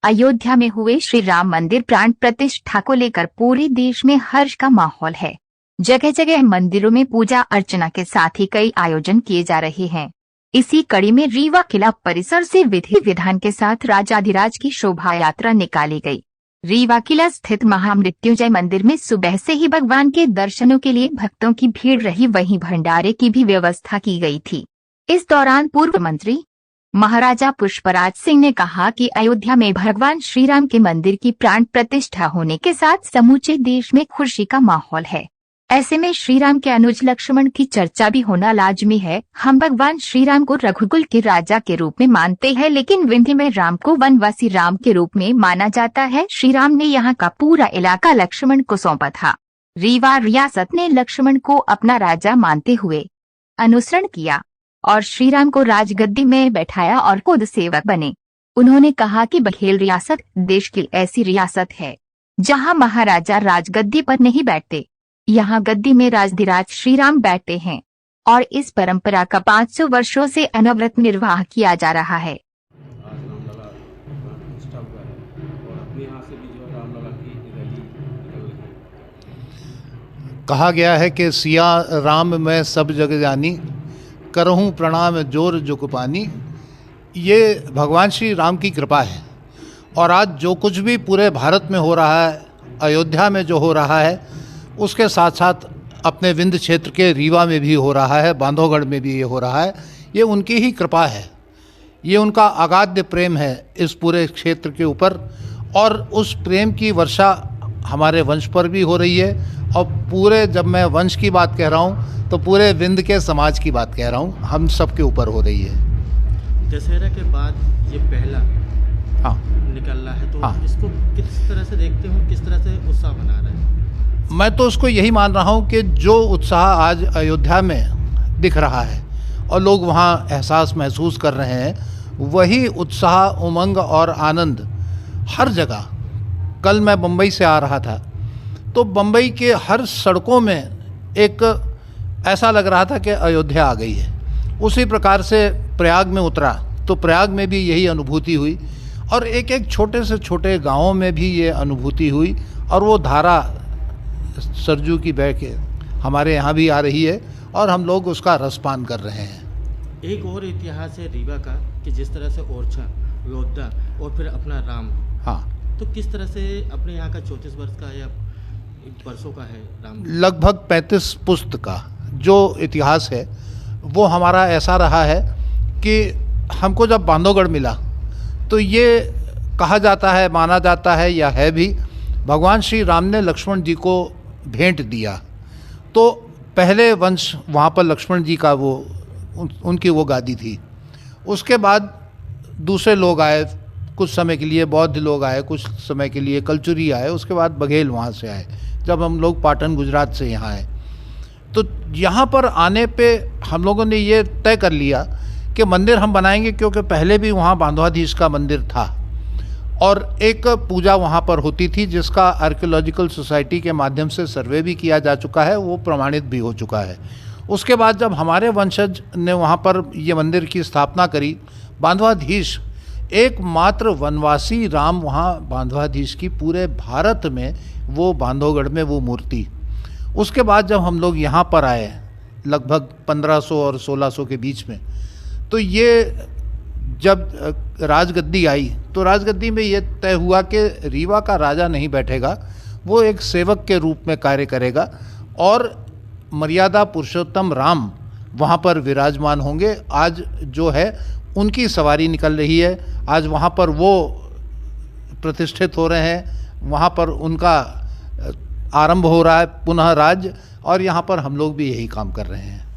अयोध्या में हुए श्री राम मंदिर प्राण प्रतिष्ठा को लेकर पूरे देश में हर्ष का माहौल है। जगह जगह मंदिरों में पूजा अर्चना के साथ ही कई आयोजन किए जा रहे हैं। इसी कड़ी में रीवा किला परिसर से विधि विधान के साथ राजाधिराज की शोभा यात्रा निकाली गई। रीवा किला स्थित महामृत्युंजय मंदिर में सुबह से ही भगवान के दर्शनों के लिए भक्तों की भीड़ रही, वहीं भंडारे की भी व्यवस्था की गई थी। इस दौरान पूर्व मंत्री महाराजा पुष्पराज सिंह ने कहा कि अयोध्या में भगवान श्री राम के मंदिर की प्राण प्रतिष्ठा होने के साथ समूचे देश में खुशी का माहौल है। ऐसे में श्री राम के अनुज लक्ष्मण की चर्चा भी होना लाजमी है। हम भगवान श्री राम को रघुकुल के राजा के रूप में मानते हैं, लेकिन विंध्य में राम को वनवासी राम के रूप में माना जाता है। श्री राम ने यहाँ का पूरा इलाका लक्ष्मण को सौंपा था। रीवा रियासत ने लक्ष्मण को अपना राजा मानते हुए अनुसरण किया और श्री राम को राजगद्दी में बैठाया और खुद सेवक बने। उन्होंने कहा कि बघेल रियासत देश की ऐसी रियासत है जहां महाराजा राजगद्दी पर नहीं बैठते, यहाँ गद्दी में राजाधिराज श्री राम बैठते हैं और इस परंपरा का 500 वर्षों से अनवरत निर्वाह किया जा रहा है। आज रामलला प्रतिष्ठा हुआ है और अपने यहाँ से भी जो रामलला की रैली निकल रही है। कहा गया है कि सिया राम मैं सब जग जानी, करहूँ प्रणाम जोर जुग पानी। ये भगवान श्री राम की कृपा है और आज जो कुछ भी पूरे भारत में हो रहा है, अयोध्या में जो हो रहा है, उसके साथ साथ अपने विंध्य क्षेत्र के रीवा में भी हो रहा है, बांधवगढ़ में भी ये हो रहा है। ये उनकी ही कृपा है, ये उनका अगाध प्रेम है इस पूरे क्षेत्र के ऊपर और उस प्रेम की वर्षा हमारे वंश पर भी हो रही है। और पूरे, जब मैं वंश की बात कह रहा हूँ तो पूरे विंध्य के समाज की बात कह रहा हूँ, हम सब के ऊपर हो रही है। दशहरा के बाद ये पहला निकल रहा है, तो इसको किस तरह से देखते हो, किस तरह से उत्साह बना रहे हैं? मैं तो उसको यही मान रहा हूँ कि जो उत्साह आज अयोध्या में दिख रहा है और लोग वहाँ एहसास महसूस कर रहे हैं, वही उत्साह, उमंग और आनंद हर जगह। कल मैं बम्बई से आ रहा था तो बम्बई के हर सड़कों में एक ऐसा लग रहा था कि अयोध्या आ गई है। उसी प्रकार से प्रयाग में उतरा तो प्रयाग में भी यही अनुभूति हुई और एक एक छोटे से छोटे गाँवों में भी ये अनुभूति हुई और वो धारा सरजू की बह के हमारे यहाँ भी आ रही है और हम लोग उसका रसपान कर रहे हैं। एक और इतिहास है रीवा का कि जिस तरह से ओरछा, योद्धा और फिर अपना राम, तो किस तरह से अपने यहाँ का 34 वर्ष का या वर्षों का है राम? लगभग 35 पुस्त का जो इतिहास है वो हमारा ऐसा रहा है कि हमको जब बांधवगढ़ मिला तो ये कहा जाता है, माना जाता है या है भी, भगवान श्री राम ने लक्ष्मण जी को भेंट दिया। तो पहले वंश वहाँ पर लक्ष्मण जी का वो उनकी वो गादी थी। उसके बाद दूसरे लोग आए, कुछ समय के लिए बौद्ध लोग आए, कुछ समय के लिए कलचुरी आए, उसके बाद बघेल वहाँ से आए। जब हम लोग पाटन गुजरात से यहाँ आए तो यहाँ पर आने पे हम लोगों ने ये तय कर लिया कि मंदिर हम बनाएंगे, क्योंकि पहले भी वहाँ बांधवाधीश का मंदिर था और एक पूजा वहाँ पर होती थी जिसका आर्कियोलॉजिकल सोसाइटी के माध्यम से सर्वे भी किया जा चुका है, वो प्रमाणित भी हो चुका है। उसके बाद जब हमारे वंशज ने वहाँ पर ये मंदिर की स्थापना करी, बांधवाधीश एकमात्र वनवासी राम वहाँ बांधवाधीश की पूरे भारत में, वो बांधवगढ़ में वो मूर्ति। उसके बाद जब हम लोग यहाँ पर आए लगभग 1500 और 1600 के बीच में, तो ये जब राजगद्दी आई तो राजगद्दी में ये तय हुआ कि रीवा का राजा नहीं बैठेगा, वो एक सेवक के रूप में कार्य करेगा और मर्यादा पुरुषोत्तम राम वहाँ पर विराजमान होंगे। आज जो है उनकी सवारी निकल रही है, आज वहाँ पर वो प्रतिष्ठित हो रहे हैं, वहाँ पर उनका आरंभ हो रहा है पुनः राज्य, और यहाँ पर हम लोग भी यही काम कर रहे हैं।